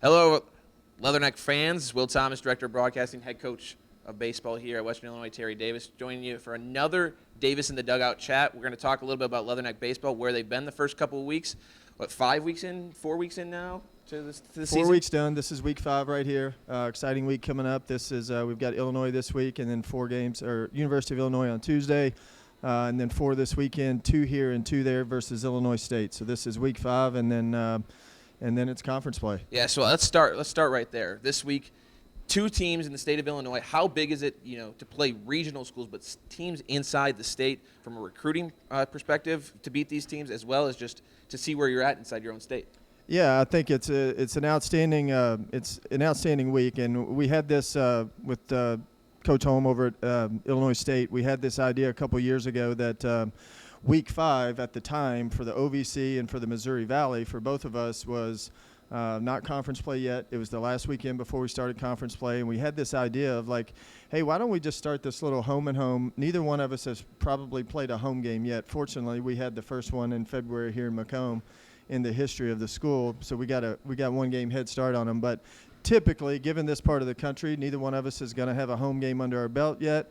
Hello, Leatherneck fans. Will Thomas, Director of Broadcasting, Head Coach of Baseball here at Western Illinois. Terry Davis joining you for another Davis in the Dugout chat. We're going to talk a little bit about Leatherneck Baseball, where they've been the first couple of weeks. What, 5 weeks in, 4 weeks in now to the season? 4 weeks done. This is week 5 right here. Exciting week coming up. This is we've got Illinois this week, and then 4 games, or University of Illinois on Tuesday, and then 4 this weekend, 2 here and 2 there versus Illinois State. So this is week 5, and then it's conference play. Yeah, so let's start right there. This week, 2 teams in the state of Illinois. How big is it, to play regional schools, but teams inside the state from a recruiting perspective to beat these teams, as well as just to see where you're at inside your own state? Yeah, I think it's an outstanding week, and we had this with Coach Holm over at Illinois State. We had this idea a couple years ago that week 5 at the time for the OVC and for the Missouri Valley for both of us was not conference play yet. It was the last weekend before we started conference play, and we had this idea of like, hey, why don't we just start this little home and home? Neither one of us has probably played a home game yet. Fortunately, we had the first one in February here in Macomb in the history of the school, so we got 1 game head start on them. But typically, given this part of the country, neither one of us is going to have a home game under our belt yet,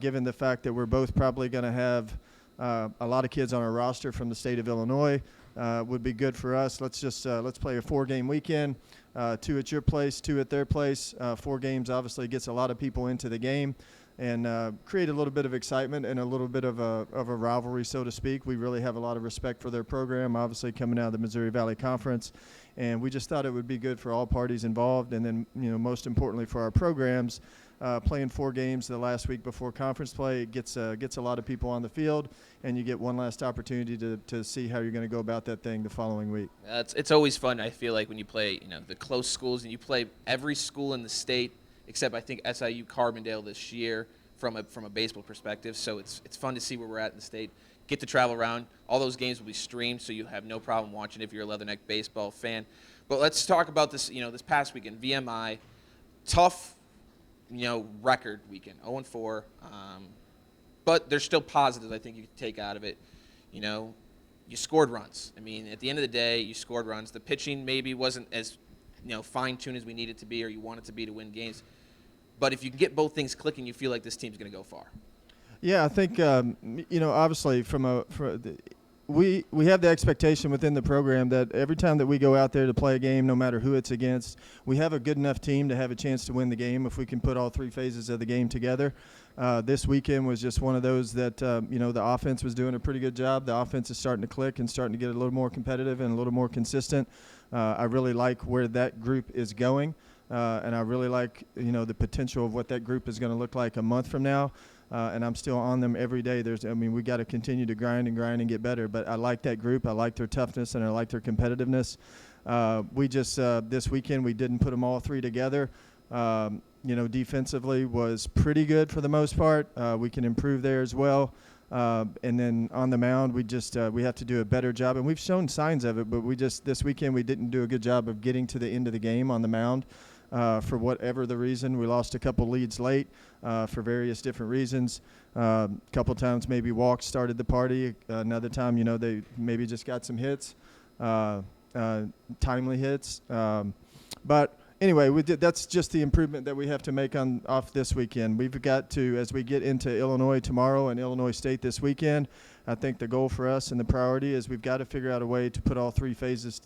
given the fact that we're both probably going to have a lot of kids on our roster from the state of Illinois. Would be good for us. Let's play a 4-game weekend, 2 at your place, 2 at their place. 4 games obviously gets a lot of people into the game, and create a little bit of excitement and a little bit of a rivalry, so to speak. We really have a lot of respect for their program, obviously coming out of the Missouri Valley Conference, and we just thought it would be good for all parties involved, and then most importantly for our programs. Playing 4 games the last week before conference play gets a lot of people on the field, and you get one last opportunity to see how you're going to go about that thing the following week. It's always fun, I feel like, when you play the close schools, and you play every school in the state except I think SIU Carbondale this year from a baseball perspective. So it's fun to see where we're at in the state. Get to travel around. All those games will be streamed, so you have no problem watching if you're a Leatherneck Baseball fan. But let's talk about this. This past weekend, VMI, tough. Record weekend, 0-4, but there's still positives I think you can take out of it. You scored runs. I mean, at the end of the day, you scored runs. The pitching maybe wasn't as, fine-tuned as we need it to be or you want it to be to win games. But if you can get both things clicking, you feel like this team's going to go far. Yeah, I think, obviously we have the expectation within the program that every time that we go out there to play a game, no matter who it's against, we have a good enough team to have a chance to win the game if we can put all 3 phases of the game together. This weekend was just one of those that, the offense was doing a pretty good job. The offense is starting to click and starting to get a little more competitive and a little more consistent. I really like where that group is going, and I really like, the potential of what that group is going to look like a month from now. And I'm still on them every day. We got to continue to grind and get better. But I like that group. I like their toughness, and I like their competitiveness. We just this weekend we didn't put them all 3 together. Defensively was pretty good for the most part. We can improve there as well. And then on the mound, we have to do a better job. And we've shown signs of it, but this weekend we didn't do a good job of getting to the end of the game on the mound. For whatever the reason, we lost a couple leads late for various different reasons. A couple times maybe walks started the party. Another time, they maybe just got some hits, timely hits. But anyway, that's just the improvement that we have to make off this weekend. We've got to, as we get into Illinois tomorrow and Illinois State this weekend, I think the goal for us and the priority is we've got to figure out a way to put all 3 phases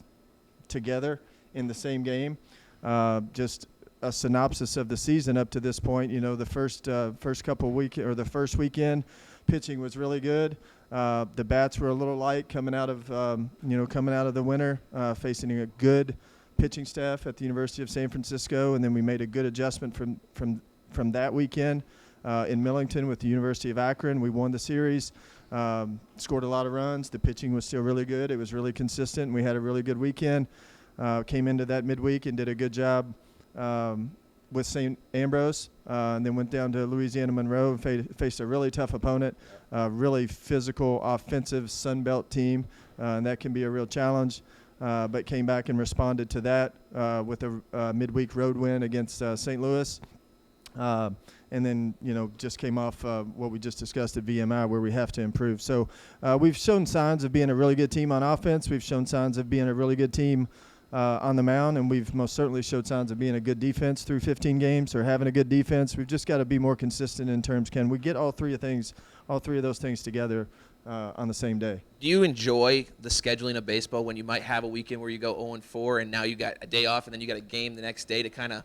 together in the same game. Just a synopsis of the season up to this point. The first couple the first weekend, pitching was really good. The bats were a little light coming out of the winter, facing a good pitching staff at the University of San Francisco, and then we made a good adjustment from that weekend in Millington with the University of Akron. We won the series, scored a lot of runs. The pitching was still really good. It was really consistent, and we had a really good weekend. Came into that midweek and did a good job with St. Ambrose, and then went down to Louisiana Monroe and faced a really tough opponent, really physical, offensive Sun Belt team, and that can be a real challenge. But came back and responded to that with a midweek road win against St. Louis. And then, just came off what we just discussed at VMI where we have to improve. So we've shown signs of being a really good team on offense. We've shown signs of being a really good team on the mound, and we've most certainly showed signs of being a good defense through 15 games or having a good defense. We've just got to be more consistent in terms, can we get all three of those things together on the same day. Do you enjoy the scheduling of baseball when you might have a weekend where you go 0-4 and now you got a day off and then you got a game the next day to kind of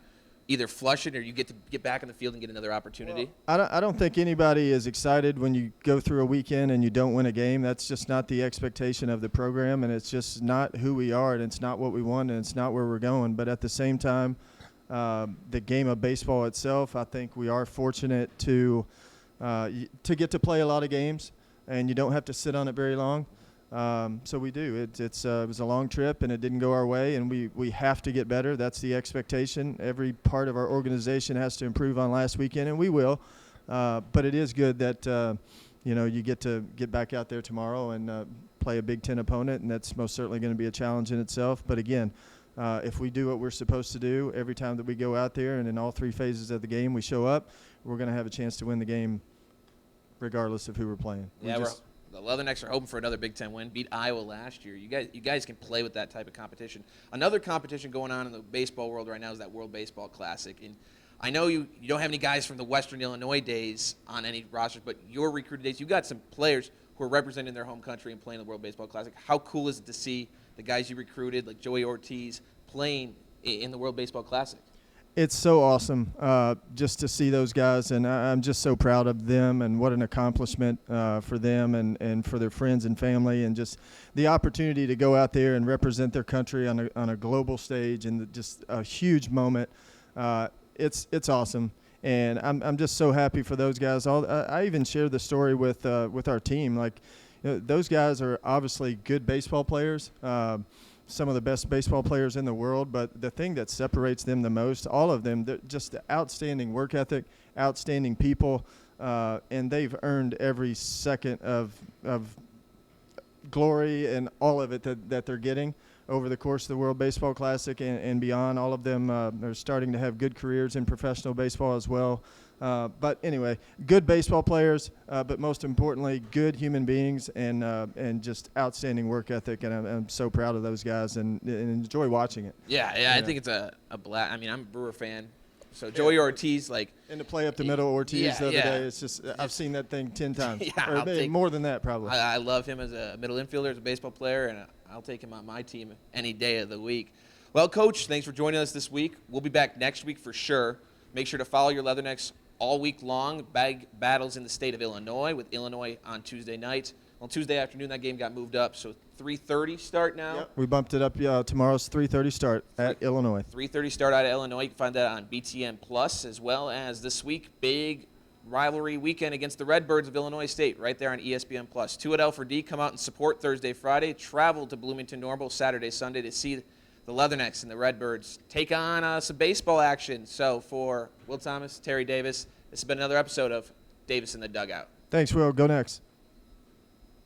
either flush it or you get to get back in the field and get another opportunity? Well, I don't think anybody is excited when you go through a weekend and you don't win a game. That's just not the expectation of the program, and it's just not who we are, and it's not what we want, and it's not where we're going. But at the same time, the game of baseball itself, I think we are fortunate to get to play a lot of games, and you don't have to sit on it very long. So we do. It was a long trip, and it didn't go our way, and we have to get better. That's the expectation. Every part of our organization has to improve on last weekend, and we will. But it is good that you get to get back out there tomorrow and play a Big Ten opponent, and that's most certainly going to be a challenge in itself. But again, if we do what we're supposed to do every time that we go out there, and in all three phases of the game we show up, we're going to have a chance to win the game regardless of who we're playing. The Leathernecks are hoping for another Big Ten win. Beat Iowa last year. You guys can play with that type of competition. Another competition going on in the baseball world right now is that World Baseball Classic. And I know you don't have any guys from the Western Illinois days on any rosters, but your recruited days, you got some players who are representing their home country and playing the World Baseball Classic. How cool is it to see the guys you recruited, like Joey Ortiz, playing in the World Baseball Classic? It's so awesome just to see those guys, and I'm just so proud of them, and what an accomplishment for them and for their friends and family, and just the opportunity to go out there and represent their country on a global stage, and just a huge moment. It's awesome, and I'm just so happy for those guys. I even shared the story with our team. Like, those guys are obviously good baseball players. Some of the best baseball players in the world, but the thing that separates them the most, all of them, they're just outstanding work ethic, outstanding people, and they've earned every second of glory and all of it that they're getting over the course of the World Baseball Classic and beyond. All of them are starting to have good careers in professional baseball as well. But anyway, good baseball players, but most importantly, good human beings and just outstanding work ethic. And I'm so proud of those guys and enjoy watching it. Yeah, I think it's a blast. I mean, I'm a Brewer fan. So Joey Ortiz, and to play up the middle, Ortiz the other day, it's just I've seen that thing 10 times, or more than that probably. I love him as a middle infielder, as a baseball player, and I'll take him on my team any day of the week. Well, Coach, thanks for joining us this week. We'll be back next week for sure. Make sure to follow your Leathernecks all week long. Bag battles in the state of Illinois, with Illinois on Tuesday night. On Tuesday afternoon, that game got moved up, so 3:30 start now. Yep. We bumped it up. Tomorrow's 3:30 start at Illinois. 3:30 start out of Illinois. You can find that on BTN Plus, as well as this week, big rivalry weekend against the Redbirds of Illinois State, right there on ESPN Plus. 2 at L4D. Come out and support Thursday, Friday. Travel to Bloomington Normal Saturday, Sunday to see the Leathernecks and the Redbirds take on some baseball action. So for Will Thomas, Terry Davis, this has been another episode of Davis in the Dugout. Thanks, Will. Go next.